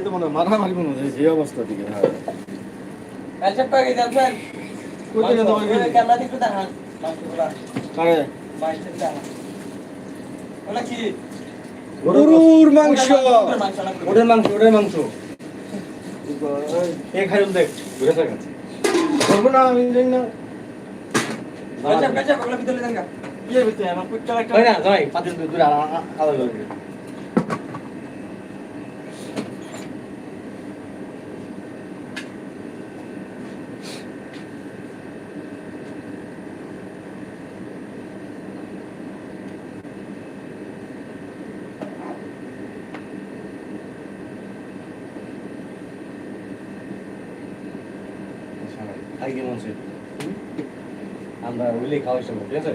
তো মনে মারামারি মনে হয় সেই অবস্থা দিকে। গরুর মাংস, ওটার মাংস, ওটার মাংস খাই দেখ ঘুরে থাকা বলবো না আমি জানি না। আমরা ওইলে খাওয়া ইচ্ছা ঠিক আছে।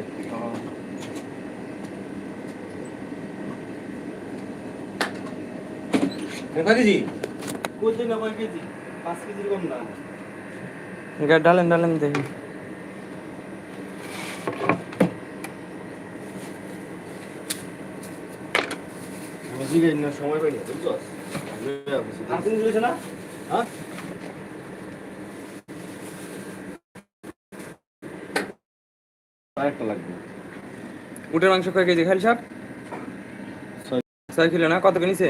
কেজি কোথায় না 5 কেজি 5 কেজির কম না। ডালেন ডালেন দেখি সময় পাই না বুঝছো। না হ্যাঁ আরেকটা লাগবে। উটের মাংস কয় কেজি খালি সাহেব? 6 কিলো না? কত নিছে?